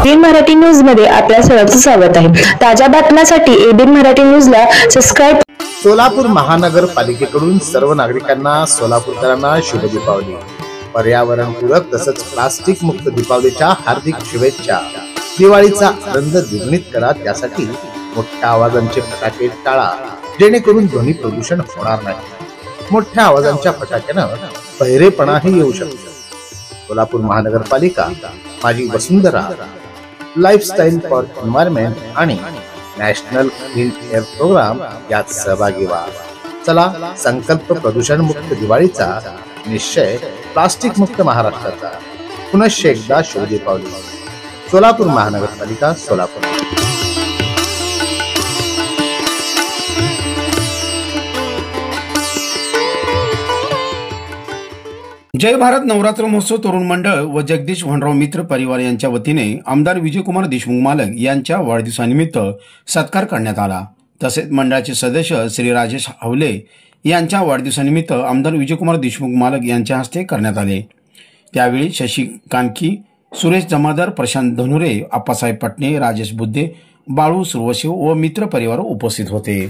ABN Marathi news मध्ये आपल्या सर्वांचं स्वागत आहे। ताज्या बातम्यांसाठी एबीएन मराठी न्यूजला सबस्क्राइब। सोलापूर महानगरपालिकेकडून सर्व नागरिकांना सोलापूरकरांना शुभ दीपावली, पर्यावरणपूरक तसंच प्लास्टिक मुक्त दीपावलीच्या हार्दिक शुभेच्छा। दिवाळीचा आनंद द्विगुणित करा, त्यासाठी मोठ्या आवाजांचे फटाके टाळा, जेणेकरून ध्वनी प्रदूषण होणार नाही। मोठ्या आवाजांच्या फटाक्यानं बहिरेपणाही येऊ शकतो। सोलापूर महानगरपालिका, माझी वसुंधरा, लाईफस्टाईल फॉर एन्व्हायरमेंट आणि नॅशनल क्लीन एअर प्रोग्राम यात सहभागी व्हा। चला, संकल्प प्रदूषण मुक्त दिवाळीचा, निश्चय प्लास्टिक मुक्त महाराष्ट्राचा। पुनश्च एकदा शुभ दीपावली। सोलापूर महानगरपालिका, सोलापूर। जय भारत नवरात्र महोत्सव तरुण मंडळ व जगदीश वनराव मित्र परिवार यांच्या वतीने आमदार विजयकुमार देशमुख मालक यांच्या वाढदिवसानिमित्त सत्कार करण्यात आला। तसेच मंडळाचे सदस्य श्री राजेश हावले यांच्या वाढदिवसानिमित्त आमदार विजयकुमार देशमुख मालक यांच्या हस्ते करण्यात आले। त्यावेळी शशी कानकी, सुरेश जमादार, प्रशांत धनुरे, आप्पासाहेब पटणे, राजेश बुद्धे, बाळू सुरवशी व मित्र परिवार उपस्थित होते।